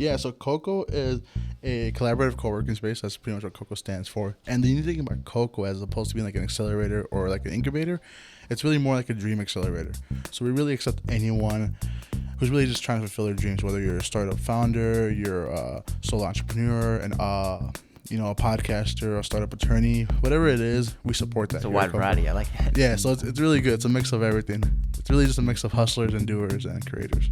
Yeah, so COCO is a collaborative co-working space. That's pretty much what COCO stands for. And the unique thing about COCO, as opposed to being like an accelerator or like an incubator, it's really more like a dream accelerator. So we really accept anyone who's really just trying to fulfill their dreams, whether you're a startup founder, you're a solo entrepreneur, and a podcaster, a startup attorney, whatever it is, we support that. It's a wide variety. I like that. Yeah, so it's really good. It's a mix of everything. It's really just a mix of hustlers and doers and creators.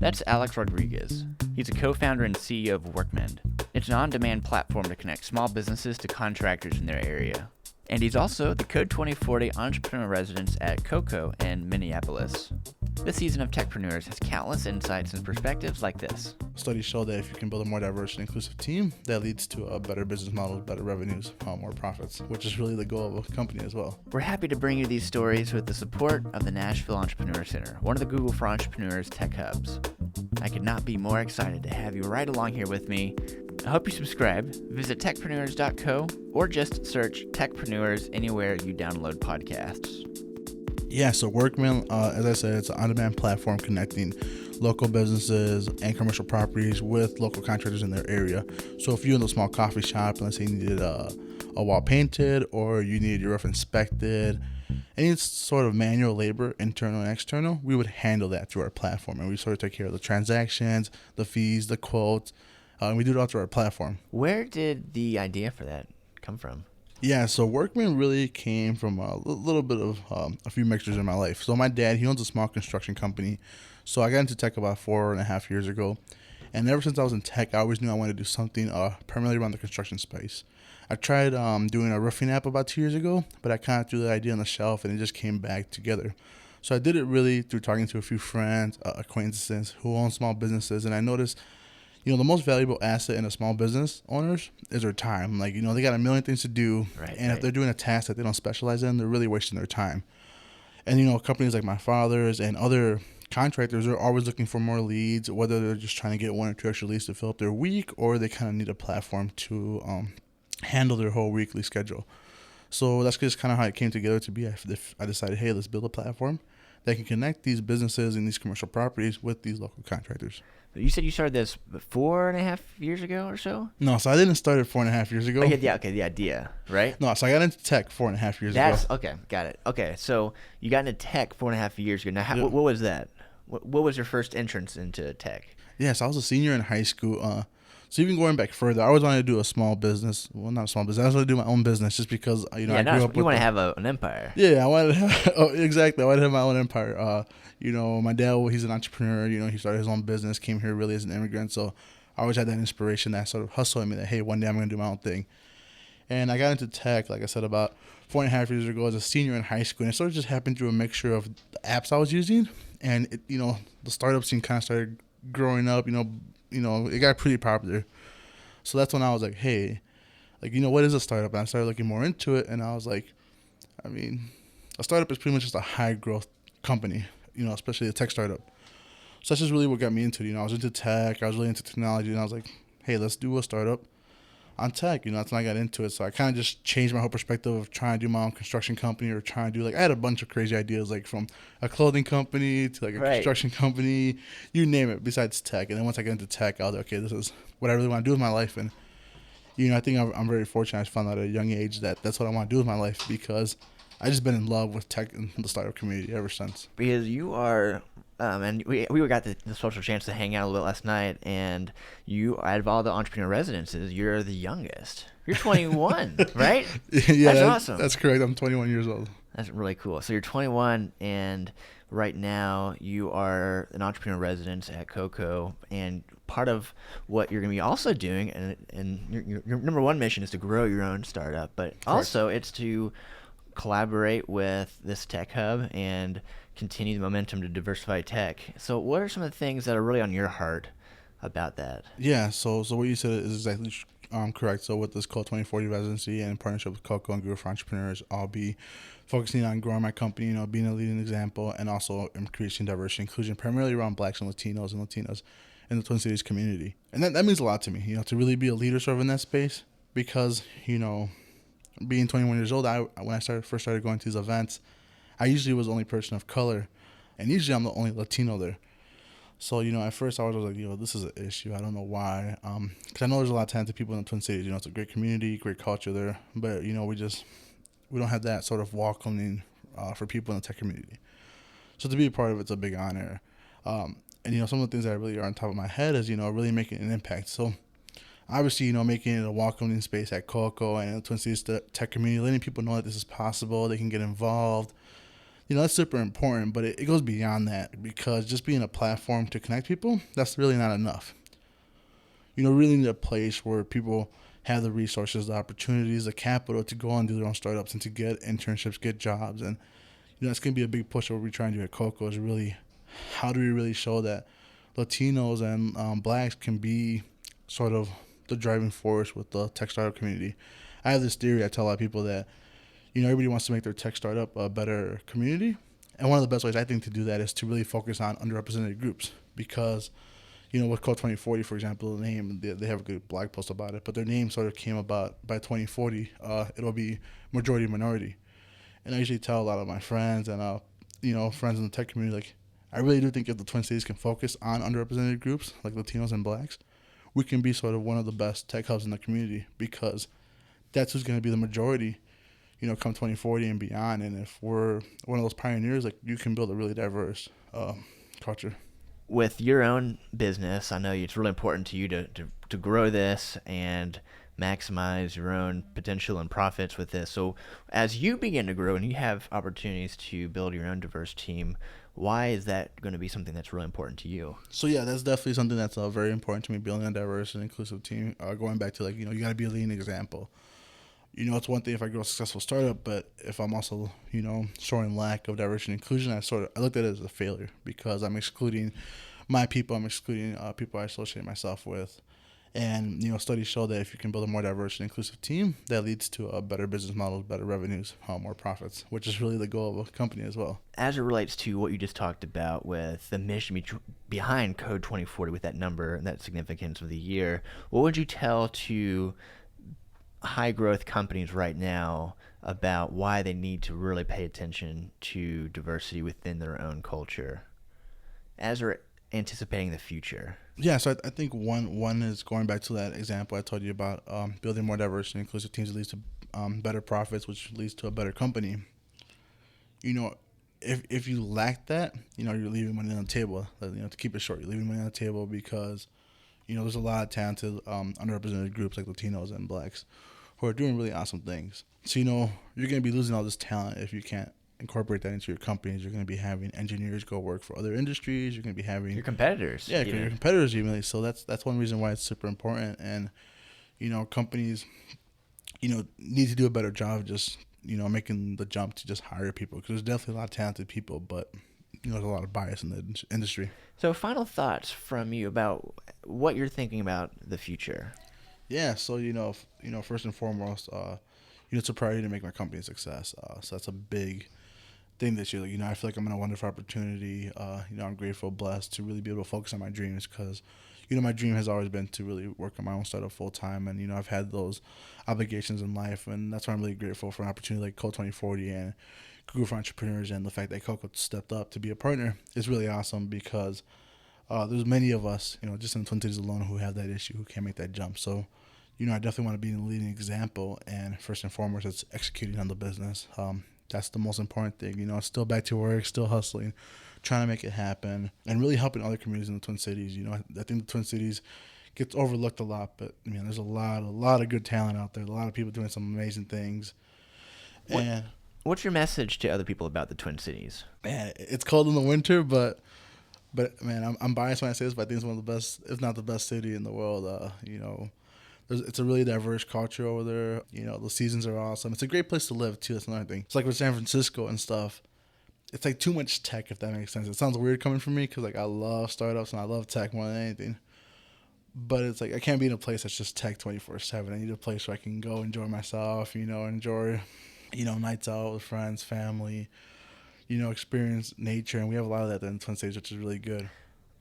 That's Alex Rodriguez. He's a co-founder and CEO of Workmand. It's an on-demand platform to connect small businesses to contractors in their area. And he's also the CODE2040 Entrepreneur Residence at COCO in Minneapolis. This season of Techpreneurs has countless insights and perspectives like this. Studies show that if you can build a more diverse and inclusive team, that leads to a better business model, better revenues, more profits, which is really the goal of a company as well. We're happy to bring you these stories with the support of the Nashville Entrepreneur Center, one of the Google for Entrepreneurs tech hubs. I could not be more excited to have you right along here with me. I hope you subscribe. Visit techpreneurs.co or just search Techpreneurs anywhere you download podcasts. Yeah, so Workmand, as I said, it's an on-demand platform connecting local businesses and commercial properties with local contractors in their area. So if you're in a small coffee shop, and let's say you needed a wall painted or you needed your roof inspected, any sort of manual labor, internal and external, we would handle that through our platform. And we sort of take care of the transactions, the fees, the quotes, and we do it all through our platform. Where did the idea for that come from? Yeah, so Workman really came from a little bit of a few mixtures in my life. So my dad, he owns a small construction company. So I got into tech about 4.5 years ago. And ever since I was in tech, I always knew I wanted to do something primarily around the construction space. I tried doing a roofing app about 2 years ago, but I kind of threw the idea on the shelf and it just came back together. So I did it really through talking to a few friends, acquaintances who own small businesses. And I noticed, the most valuable asset in a small business owners is their time. Like, they got a million things to do. Right, and if they're doing a task that they don't specialize in, they're really wasting their time. And, companies like my father's and other contractors are always looking for more leads, whether they're just trying to get 1 or 2 extra leads to fill up their week, or they kind of need a platform to handle their whole weekly schedule. So that's just kind of how it came together to be. I decided, hey, let's build a platform that can connect these businesses and these commercial properties with these local contractors. You said you started this 4.5 years ago or so? No, so I didn't start it 4.5 years ago. Oh, yeah, okay, the idea, right? No, so I got into tech 4.5 years ago. Okay, got it. Okay, so you got into tech 4.5 years ago. Now, what was that? What was your first entrance into tech? Yeah, so I was a senior in high school. So even going back further, I always wanted to do a small business. Well, not a small business. I wanted to do my own business just because, I grew up you want to have an empire. Yeah, I wanted to have, exactly. I wanted to have my own empire. My dad, he's an entrepreneur. He started his own business, came here really as an immigrant. So I always had that inspiration, that sort of hustle in me that, hey, one day I'm going to do my own thing. And I got into tech, like I said, about 4.5 years ago as a senior in high school. And it sort of just happened through a mixture of the apps I was using. And, the startup scene kind of started growing up, it got pretty popular. So that's when I was like, hey, what is a startup? And I started looking more into it. And I was like, a startup is pretty much just a high growth company, especially a tech startup. So that's just really what got me into it. I was into tech. I was really into technology. And I was like, hey, let's do a startup on tech. That's when I got into it. So I kind of just changed my whole perspective of trying to do my own construction company or trying to do, I had a bunch of crazy ideas, like from a clothing company to a construction company, you name it, besides tech. And then once I got into tech, I was like, okay, this is what I really want to do with my life. And, I think I'm very fortunate. I found out at a young age that that's what I want to do with my life because I just been in love with tech and the startup community ever since. Because you are, and we got the social chance to hang out a little bit last night, and you, out of all the entrepreneur residences, you're the youngest. You're 21, right? Yeah, that's awesome. That's correct. I'm 21 years old. That's really cool. So you're 21, and right now you are an entrepreneur resident at COCO, and part of what you're going to be also doing, and your number one mission is to grow your own startup, but also it's to collaborate with this tech hub and continue the momentum to diversify tech. So what are some of the things that are really on your heart about that? Yeah, so what you said is exactly correct. So with this CODE2040 residency and in partnership with COCO and Google for Entrepreneurs, I'll be focusing on growing my company, being a leading example, and also increasing diversity and inclusion, primarily around Blacks and Latinos in the Twin Cities community. And that means a lot to me, to really be a leader sort of in that space because, being 21 years old, when I first started going to these events, I usually was the only person of color, and usually I'm the only Latino there. So, at first I was like, this is an issue. I don't know why. Because I know there's a lot of talented people in the Twin Cities. It's a great community, great culture there. But, we don't have that sort of welcoming for people in the tech community. So to be a part of it's a big honor. And, some of the things that really are on top of my head is, really making an impact. So obviously, making it a welcoming space at COCO and the Twin Cities tech community, letting people know that this is possible, they can get involved. That's super important, but it goes beyond that, because just being a platform to connect people, that's really not enough. Really need a place where people have the resources, the opportunities, the capital to go and do their own startups and to get internships, get jobs. And, it's going to be a big push of what we're trying to do at COCO is really, how do we really show that Latinos and blacks can be sort of the driving force with the tech startup community. I have this theory. I tell a lot of people that, everybody wants to make their tech startup a better community. And one of the best ways I think to do that is to really focus on underrepresented groups, because, with CODE2040, for example, the name, they have a good blog post about it, but their name sort of came about by 2040. It'll be majority minority. And I usually tell a lot of my friends and, friends in the tech community, like, I really do think if the Twin Cities can focus on underrepresented groups like Latinos and blacks, we can be sort of one of the best tech hubs in the community, because that's who's going to be the majority, come 2040 and beyond. And if we're one of those pioneers, like, you can build a really diverse culture. With your own business, I know it's really important to you to grow this and maximize your own potential and profits with this. So as you begin to grow and you have opportunities to build your own diverse team, why is that going to be something that's really important to you? So yeah, that's definitely something that's very important to me, building a diverse and inclusive team. Going back to, like, you got to be a leading example. It's one thing if I grow a successful startup, but if I'm also, showing lack of diversity and inclusion, I looked at it as a failure, because I'm excluding my people, I'm excluding people I associate myself with. And, studies show that if you can build a more diverse and inclusive team, that leads to a better business model, better revenues, more profits, which is really the goal of a company as well. As it relates to what you just talked about with the mission behind CODE2040, with that number and that significance of the year, what would you tell to high growth companies right now about why they need to really pay attention to diversity within their own culture as they're anticipating the future? Yeah, so I think one is going back to that example I told you about, building more diverse and inclusive teams that leads to better profits, which leads to a better company. If you lack that, you're leaving money on the table. To keep it short, you're leaving money on the table because, there's a lot of talented underrepresented groups like Latinos and blacks who are doing really awesome things. So, you're going to be losing all this talent if you can't incorporate that into your companies. You're going to be having engineers go work for other industries. You're going to be having your competitors. Yeah, your competitors even. So that's one reason why it's super important. And, companies, need to do a better job of just, making the jump to just hire people, because there's definitely a lot of talented people, but, there's a lot of bias in the industry. So final thoughts from you about what you're thinking about the future. Yeah, so, first and foremost, it's a priority to make my company a success. So that's a big thing this year. I feel like I'm in a wonderful opportunity. I'm grateful, blessed to really be able to focus on my dreams, because, my dream has always been to really work on my own startup full time. And, I've had those obligations in life. And that's why I'm really grateful for an opportunity like CODE2040 and Group for Entrepreneurs. And the fact that COCO stepped up to be a partner is really awesome, because there's many of us, just in the Twin Cities alone, who have that issue, who can't make that jump. So, I definitely want to be a leading example. And first and foremost, it's executing on the business. That's the most important thing. Still back to work, still hustling, trying to make it happen, and really helping other communities in the Twin Cities. I think the Twin Cities gets overlooked a lot, but there's a lot of good talent out there. A lot of people doing some amazing things. And what's your message to other people about the Twin Cities? Man, it's cold in the winter, but man, I'm biased when I say this, but I think it's one of the best, if not the best city in the world. It's a really diverse culture over there. The seasons are awesome. It's a great place to live, too. That's another thing. It's like with San Francisco and stuff. It's like too much tech, if that makes sense. It sounds weird coming from me, because, like, I love startups and I love tech more than anything. But it's like I can't be in a place that's just tech 24/7. I need a place where I can go enjoy myself, enjoy, nights out with friends, family, experience nature. And we have a lot of that in the Twin Cities, which is really good.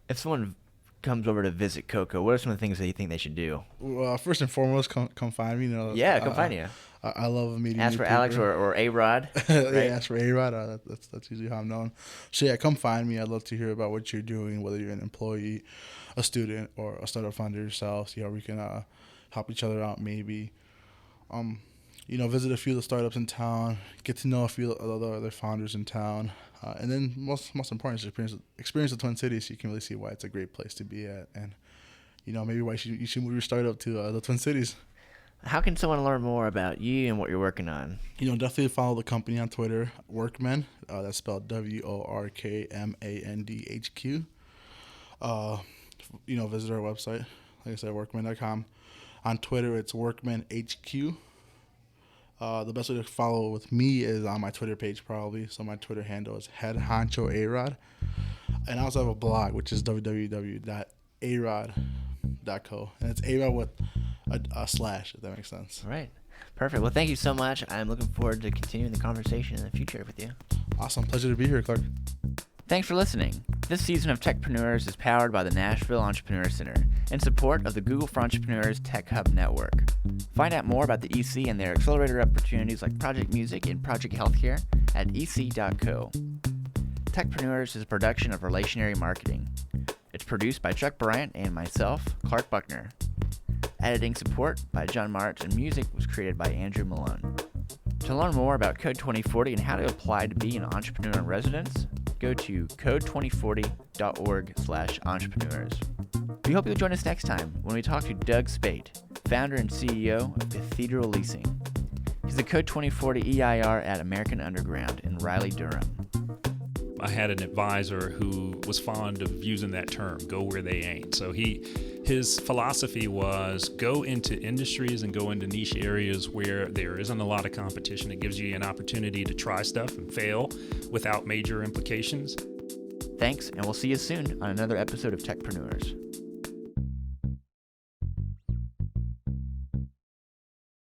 If someone comes over to visit COCO, what are some of the things that you think they should do? Well, first and foremost, come find me. Yeah, come find you. I love meeting. Ask for people. Alex or A-Rod. Right? Yeah, ask for A-Rod. That's usually how I'm known. So yeah, come find me. I'd love to hear about what you're doing, whether you're an employee, a student, or a startup founder yourself. See how we can help each other out. Maybe, visit a few of the startups in town. Get to know a few of the other founders in town. And then most important is experience the Twin Cities, so you can really see why it's a great place to be at, and maybe why you should move your startup to the Twin Cities. How can someone learn more about you and what you're working on? Definitely follow the company on Twitter, Workmand. That's spelled WORKMANDHQ. Visit our website, like I said, workman.com. On Twitter, it's WorkmanHQ. The best way to follow with me is on my Twitter page, probably. So my Twitter handle is Head Honcho A-Rod. And I also have a blog, which is www.arod.co. And it's A-Rod with a slash, if that makes sense. All right. Perfect. Well, thank you so much. I'm looking forward to continuing the conversation in the future with you. Awesome. Pleasure to be here, Clark. Thanks for listening. This season of Techpreneurs is powered by the Nashville Entrepreneur Center in support of the Google for Entrepreneurs Tech Hub Network. Find out more about the EC and their accelerator opportunities like Project Music and Project Healthcare at ec.co. Techpreneurs is a production of Relationary Marketing. It's produced by Chuck Bryant and myself, Clark Buckner. Editing support by John March, and music was created by Andrew Malone. To learn more about CODE2040 and how to apply to be an entrepreneur in residence, go to code2040.org/entrepreneurs. We hope you'll join us next time when we talk to Doug Spate, founder and CEO of Cathedral Leasing. He's the CODE2040 EIR at American Underground in Raleigh, Durham. I had an advisor who was fond of using that term, go where they ain't. So his philosophy was go into industries and go into niche areas where there isn't a lot of competition. It gives you an opportunity to try stuff and fail without major implications. Thanks, and we'll see you soon on another episode of Techpreneurs.